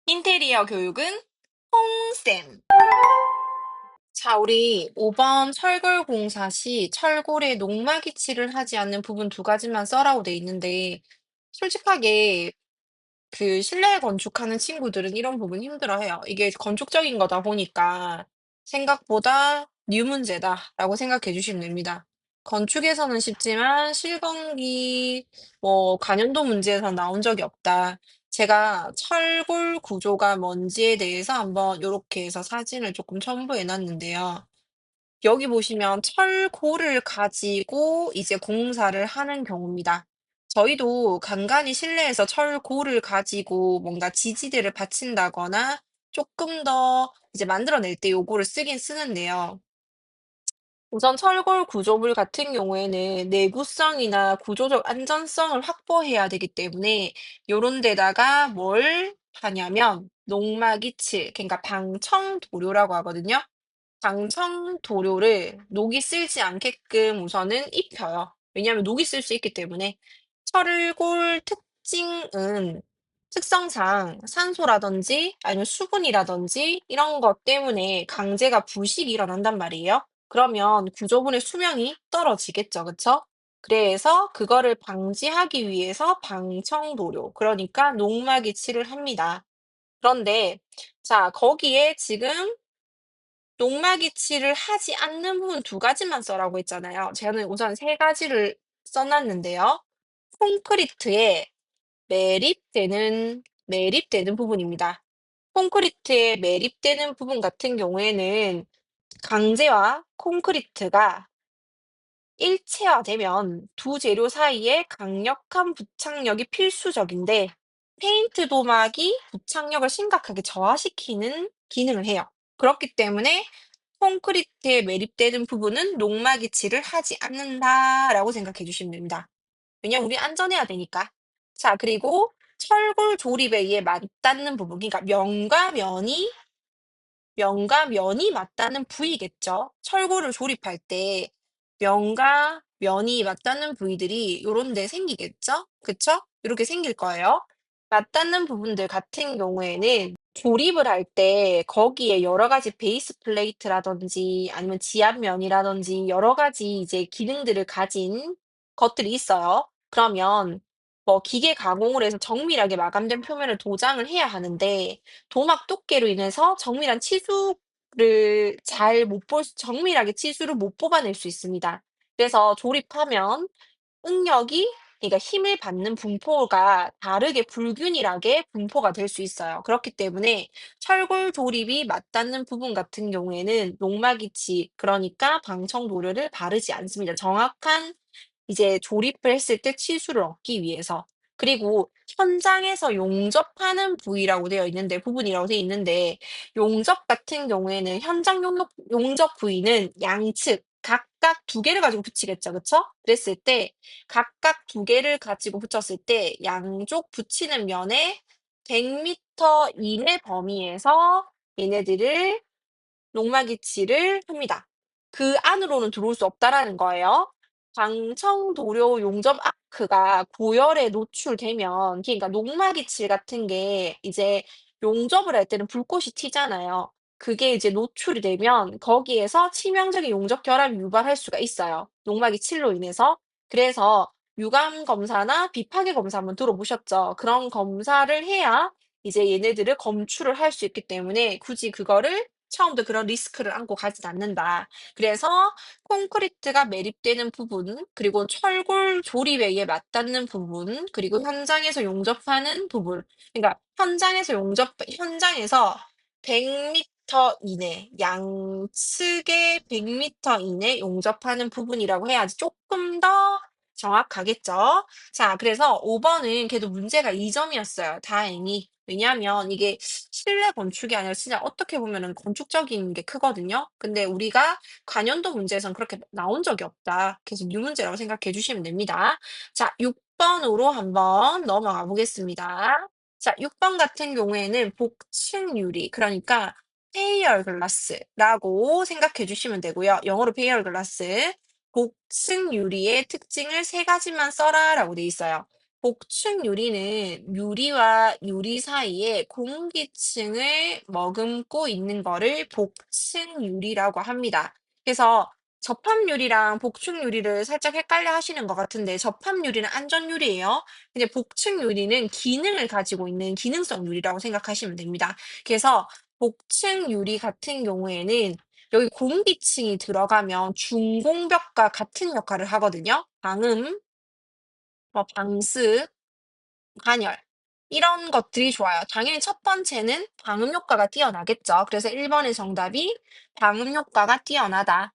인테리어 교육은 홍쌤. 자, 우리 5번 철골 공사 시 철골에 농막이 칠을 하지 않는 부분 두 가지만 써라고 돼 있는데, 솔직하게 그 실내 건축하는 친구들은 이런 부분 힘들어해요. 이게 건축적인 거다 보니까 생각보다 뉴 문제다라고 생각해 주시면 됩니다. 건축에서는 쉽지만 실건기 관연도 문제에선 나온 적이 없다. 제가 철골 구조가 뭔지에 대해서 한번 요렇게 해서 사진을 조금 첨부해 놨는데요. 여기 보시면 철골을 가지고 이제 공사를 하는 경우입니다. 저희도 간간이 실내에서 철골을 가지고 뭔가 지지대를 받친다거나 조금 더 이제 만들어낼 때 요거를 쓰긴 쓰는데요. 우선 철골 구조물 같은 경우에는 내구성이나 구조적 안전성을 확보해야 되기 때문에 요런 데다가 뭘 하냐면 농막이칠, 그러니까 방청도료라고 하거든요. 방청 도료를 녹이 쓸지 않게끔 우선은 입혀요. 왜냐하면 녹이 쓸 수 있기 때문에. 철골 특징은 특성상 산소라든지 아니면 수분이라든지 이런 것 때문에 강제가 부식이 일어난단 말이에요. 그러면 구조물의 수명이 떨어지겠죠. 그쵸? 그래서 그거를 방지하기 위해서 방청 도료, 그러니까 녹막이 칠을 합니다. 그런데 자, 거기에 지금 녹막이칠을 하지 않는 부분 두 가지만 써라고 했잖아요. 저는 우선 세 가지를 써 놨는데요. 콘크리트에 매립되는 부분입니다. 콘크리트에 매립되는 부분 같은 경우에는 강제와 콘크리트가 일체화되면 두 재료 사이에 강력한 부착력이 필수적인데, 페인트 도막이 부착력을 심각하게 저하시키는 기능을 해요. 그렇기 때문에 콘크리트에 매립되는 부분은 녹막이칠을 하지 않는다라고 생각해 주시면 됩니다. 왜냐면 우리 안전해야 되니까. 자, 그리고 철골 조립에 의해 맞닿는 부분, 그러니까 면과 면이 맞닿는 부위겠죠. 철골을 조립할 때 면과 면이 맞닿는 부위들이 요런 데 생기겠죠? 그쵸? 이렇게 생길 거예요. 맞닿는 부분들 같은 경우에는 조립을 할 때 거기에 여러 가지 베이스 플레이트라든지 아니면 지압면이라든지 여러 가지 이제 기능들을 가진 것들이 있어요. 그러면 기계 가공을 해서 정밀하게 마감된 표면을 도장을 해야 하는데, 도막 두께로 인해서 정밀하게 치수를 못 뽑아낼 수 있습니다. 그래서 조립하면 응력이, 그러니까 힘을 받는 분포가 다르게 불균일하게 분포가 될 수 있어요. 그렇기 때문에 철골 조립이 맞닿는 부분 같은 경우에는 녹막이치, 그러니까 방청 도료를 바르지 않습니다. 정확한 이제 조립을 했을 때 치수를 얻기 위해서. 그리고 현장에서 용접하는 부분이라고 되어 있는데, 용접 같은 경우에는 현장 용접 부위는 양측 각각 두 개를 가지고 붙이겠죠. 그쵸? 그랬을 때 각각 두 개를 가지고 붙였을 때 양쪽 붙이는 면에 100m 이내 범위에서 얘네들을 녹막이치를 합니다. 그 안으로는 들어올 수 없다라는 거예요. 방청도료 용접 아크가 고열에 노출되면, 그러니까 녹막이칠 같은 게 이제 용접을 할 때는 불꽃이 튀잖아요. 그게 이제 노출이 되면 거기에서 치명적인 용접 결함이 유발할 수가 있어요. 녹막이칠로 인해서. 그래서 유감 검사나 비파괴 검사 한번 들어보셨죠? 그런 검사를 해야 이제 얘네들을 검출을 할 수 있기 때문에 굳이 그거를 처음부터 그런 리스크를 안고 가진 않는다. 그래서 콘크리트가 매립되는 부분, 그리고 철골 조립에 의해 맞닿는 부분, 그리고 현장에서 용접하는 부분. 그러니까 현장에서 100m 이내, 양측에 100m 이내 용접하는 부분이라고 해야지 조금 더 정확하겠죠. 자, 그래서 5번은 그래도 문제가 2점이었어요. 다행히. 왜냐하면 이게 실내 건축이 아니라 진짜 어떻게 보면은 건축적인 게 크거든요. 근데 우리가 관연도 문제에선 그렇게 나온 적이 없다. 그래서 뉴 문제라고 생각해 주시면 됩니다. 자, 6번으로 한번 넘어가 보겠습니다. 자, 6번 같은 경우에는 복층 유리, 그러니까 페이얼 글라스라고 생각해 주시면 되고요. 영어로 페이얼 글라스. 복층 유리의 특징을 세 가지만 써라라고 돼 있어요. 복층 유리는 유리와 유리 사이에 공기층을 머금고 있는 거를 복층 유리라고 합니다. 그래서 접합 유리랑 복층 유리를 살짝 헷갈려 하시는 것 같은데 접합 유리는 안전 유리예요. 근데 복층 유리는 기능을 가지고 있는 기능성 유리라고 생각하시면 됩니다. 그래서 복층 유리 같은 경우에는 여기 공기층이 들어가면 중공벽과 같은 역할을 하거든요. 방음, 뭐 방수, 간열 이런 것들이 좋아요. 당연히 첫 번째는 방음 효과가 뛰어나겠죠. 그래서 1 번의 정답이 방음 효과가 뛰어나다.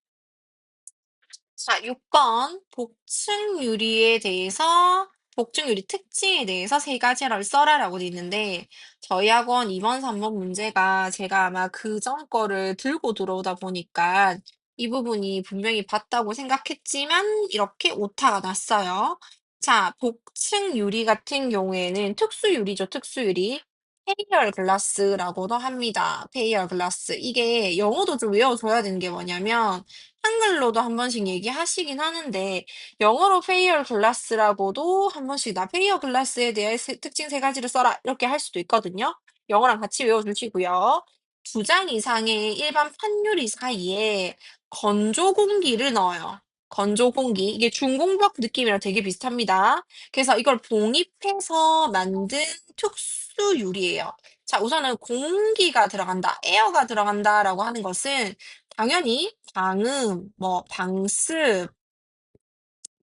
자, 6번 복층 유리에 대해서 복층 유리 특징에 대해서 세 가지를 써라라고 돼 있는데 저희 학원 2 번, 3번 문제가 제가 아마 그전 거를 들고 들어오다 보니까 이 부분이 분명히 봤다고 생각했지만 이렇게 오타가 났어요. 자, 복층 유리 같은 경우에는 특수 유리죠, 특수 유리. 페이얼 글라스라고도 합니다. 페이얼 글라스. 이게 영어도 좀 외워줘야 되는 게 뭐냐면 한글로도 한 번씩 얘기하시긴 하는데 영어로 페이얼 글라스라고도 한 번씩 "나 페이얼 글라스에 대해 특징 세 가지를 써라." 이렇게 할 수도 있거든요. 영어랑 같이 외워 주시고요. 2장 이상의 일반 판유리 사이에 건조 공기를 넣어요. 건조 공기. 이게 중공벽 느낌이랑 되게 비슷합니다. 그래서 이걸 봉입해서 만든 특수 유리예요. 자, 우선은 "공기가 들어간다. 에어가 들어간다."라고 하는 것은 당연히 방음, 뭐 방습,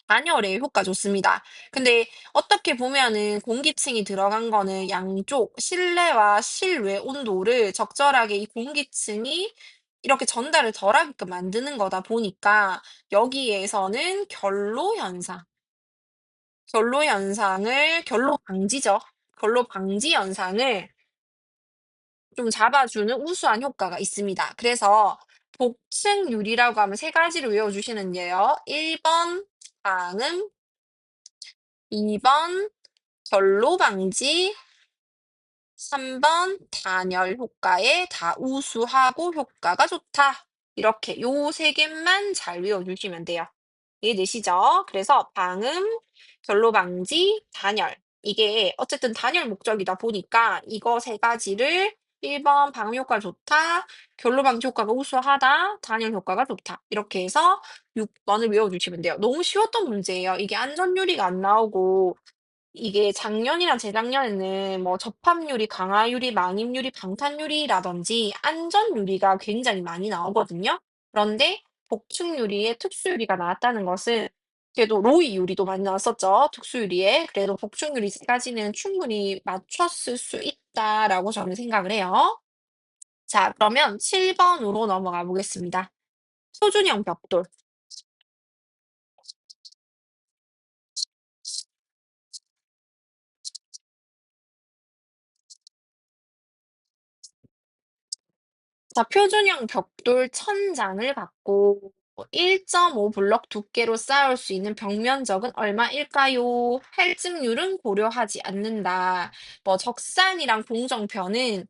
단열에 효과 좋습니다. 근데 어떻게 보면은 공기층이 들어간 거는 양쪽 실내와 실외 온도를 적절하게 이 공기층이 이렇게 전달을 덜 하게끔 만드는 거다 보니까 여기에서는 결로 방지죠. 결로 방지 현상을 좀 잡아주는 우수한 효과가 있습니다. 그래서 복층 유리라고 하면 세 가지를 외워주시는데요. 1번 방음, 2번 결로 방지, 3번 단열 효과에 다 우수하고 효과가 좋다. 이렇게 요 세 개만 잘 외워주시면 돼요. 이해되시죠? 그래서 방음, 결로 방지, 단열. 이게 어쨌든 단열 목적이다 보니까 이거 세 가지를 1번 방음 효과 좋다, 결로 방지 효과가 우수하다, 단열 효과가 좋다. 이렇게 해서 6 번을 외워주시면 돼요. 너무 쉬웠던 문제예요. 이게 안전유리가 안 나오고 이게 작년이랑 재작년에는 뭐 접합유리, 강화유리, 망임유리, 방탄유리라든지 안전유리가 굉장히 많이 나오거든요. 그런데 복층유리에 특수유리가 나왔다는 것은 그래도 로이 유리도 많이 나왔었죠, 특수유리에. 그래도 복층유리까지는 충분히 맞췄을 수 있다라고 저는 생각을 해요. 자, 그러면 7 번으로 넘어가 보겠습니다. 표준형 벽돌. 자, 표준형 벽돌 천장을 갖고 1.5 블럭 두께로 쌓을 수 있는 벽 면적은 얼마일까요? 할증률은 고려하지 않는다. 뭐 적산이랑 공정표는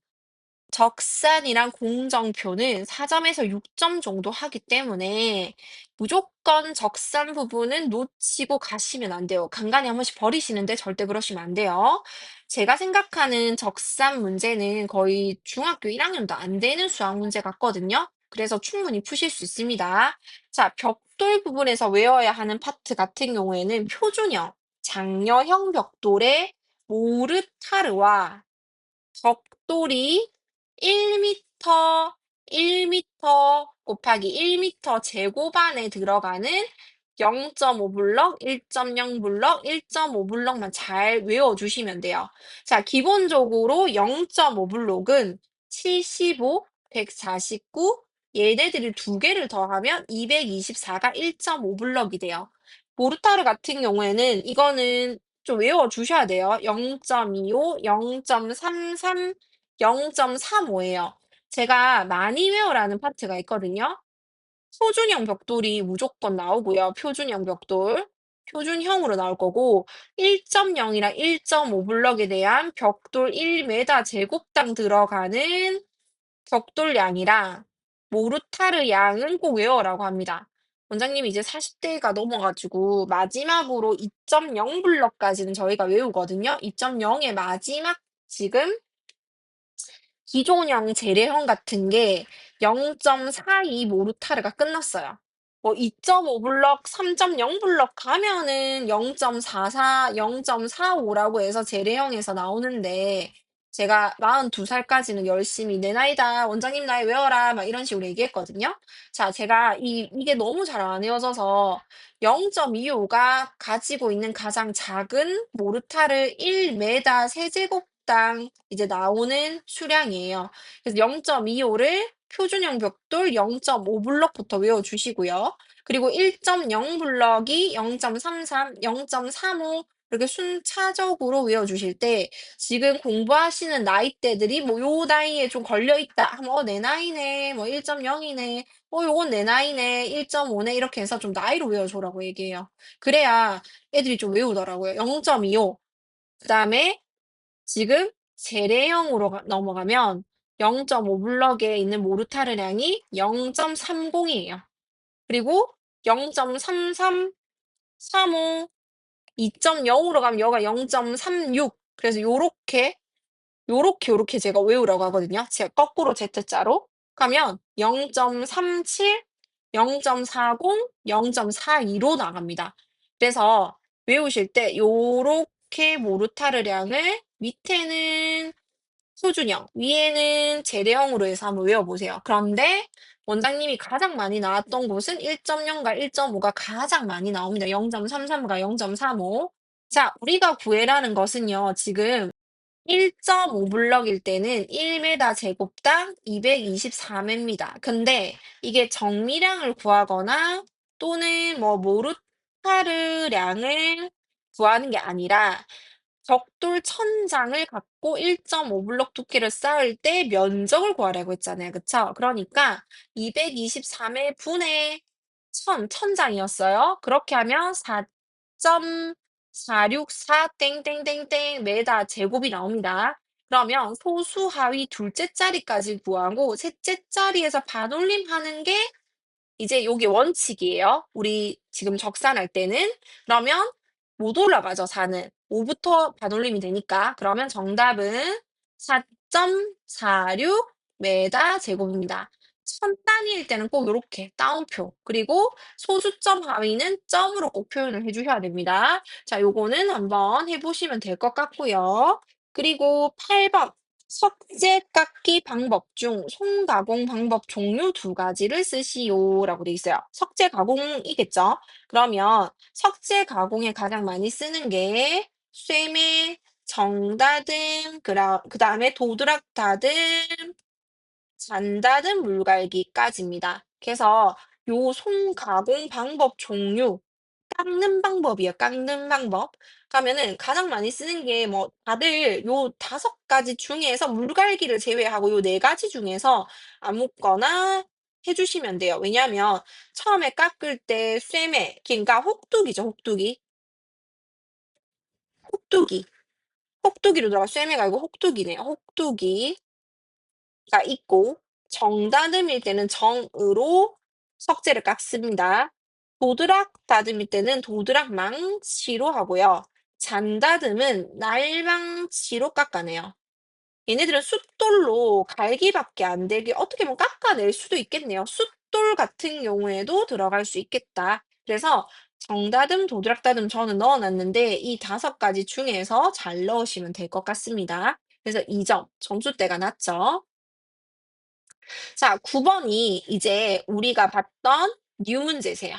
4점에서 6점 정도 하기 때문에 무조건 적산 부분은 놓치고 가시면 안 돼요. 간간히 한 번씩 버리시는데 절대 그러시면 안 돼요. 제가 생각하는 적산 문제는 거의 중학교 1학년도 안 되는 수학 문제 같거든요. 그래서 충분히 푸실 수 있습니다. 자, 벽돌 부분에서 외워야 하는 파트 같은 경우에는 표준형, 장려형 벽돌의 모르타르와 벽돌이 1 미터, 1 미터 곱하기 1 미터 제곱 안에 들어가는 0.5 블럭, 1.0 블럭, 1.5 블럭만 잘 외워 주시면 돼요. 자, 기본적으로 0.5 블록은 75, 149 얘네들을 두 개를 더하면 224가 1.5 블럭이 돼요. 모르타르 같은 경우에는 이거는 좀 외워 주셔야 돼요. 0.25, 0.33, 0.35예요. 제가 많이 외우라는 파트가 있거든요. 표준형 벽돌이 무조건 나오고요. 표준형 벽돌. 표준형으로 나올 거고 1.0이랑 1.5 블럭에 대한 벽돌 1m 제곱당 들어가는 벽돌 양이랑 모르타르 양은 꼭 외워라고 합니다. 원장님이 이제 40대가 넘어가지고 마지막으로 2.0 블럭까지는 저희가 외우거든요. 2.0의 마지막 지금 기존형 재래형 같은 게 0.42 모르타르가 끝났어요. 뭐 2.5 블럭, 3.0 블럭 가면은 0.44, 0.45라고 해서 재래형에서 나오는데 제가 42 살까지는 열심히 "내 나이다. 원장님 나이 외워라." 막 이런 식으로 얘기했거든요. 자, 제가 이게 너무 잘 안 외워져서 0.25가 가지고 있는 가장 작은 모르타르 1m 세제곱당 이제 나오는 수량이에요. 그래서 0.25를 표준형 벽돌 0.5 블럭부터 외워주시고요. 그리고 1.0 블럭이 0.33, 0.35 이렇게 순차적으로 외워주실 때 지금 공부하시는 나이대들이 뭐 요 나이에 좀 걸려있다 하면 내 나이네, 뭐 1.0이네, 요건 내 나이네, 1.5네 이렇게 해서 좀 나이로 외워줘라고 얘기해요. 그래야 애들이 좀 외우더라고요. 0.25. 그다음에 지금 재래형으로 넘어가면 0.5 블럭에 있는 모르타르량이 0.30이에요. 그리고 0.33, 35, 2.0으로 가면 여가 0.36. 그래서 요렇게 제가 외우라고 하거든요. 제가 거꾸로 Z자로 가면 0.37, 0.40, 0.42로 나갑니다. 그래서 외우실 때 요렇게 모르타르량을 밑에는 표준형, 위에는 재래형으로 해서 한번 외워보세요. 그런데 원장님이 가장 많이 나왔던 곳은 1.0과 1.5가 가장 많이 나옵니다. 0.33과 0.35. 자, 우리가 구해라는 것은요, 지금 1.5 블럭일 때는 1m 제곱당 224m입니다. 근데 이게 정미량을 구하거나 또는 뭐 모르타르량을 구하는 게 아니라 벽돌 천장을 갖고 1.5 블럭 두께를 쌓을 때 면적을 구하라고 했잖아요. 그쵸? 그러니까 223의 분의 1000, 천장이었어요. 그렇게 하면 4.464 땡땡땡땡 메다 제곱이 나옵니다. 그러면 소수 하위 둘째 자리까지 구하고 셋째 자리에서 반올림하는 게 이제 요게 원칙이에요. 우리 지금 적산할 때는. 그러면 못 올라가죠, 4는. 5부터 반올림이 되니까. 그러면 정답은 4.46 메다 제곱입니다. 천 단위일 때는 꼭 요렇게 따옴표. 그리고 소수점 하위는 점으로 꼭 표현을 해 주셔야 됩니다. 자, 요거는 한번 해 보시면 될 것 같고요. 그리고 8번 석재 깎기 방법 중 손가공 방법 종류 두 가지를 쓰시오라고 돼 있어요. 석재 가공이겠죠? 그러면 석재 가공에 가장 많이 쓰는 게 쇠매, 정다듬, 그다음에 도드락 다듬, 잔다듬, 물갈기까지입니다. 그래서 요 손가공 방법 종류 깎는 방법이에요. 깎는 방법. 그러면은 가장 많이 쓰는 게 뭐 다들 요 5가지 중에서 물갈기를 제외하고 요 4가지 중에서 아무거나 해 주시면 돼요. 왜냐하면 처음에 깎을 때 쇠매 그러니까 혹두기죠, 혹두기. 혹두기. 혹두기로 들어가 쇠매가 아니고 혹두기네요. 혹두기. 가 있고 정다듬일 때는 정으로 석재를 깎습니다. 도드락 다듬일 때는 도드락 망치로 하고요. 잔다듬은 날망치로 깎아내요. 얘네들은 숫돌로 갈기밖에 안 되게 어떻게 보면 깎아낼 수도 있겠네요. 숫돌 같은 경우에도 들어갈 수 있겠다. 그래서 정다듬, 도드락다듬 저는 넣어 놨는데 이 5가지 중에서 잘 넣으시면 될 것 같습니다. 그래서 2점 점수대가 낮죠. 자, 9번이 이제 우리가 봤던 뉴 문제세요.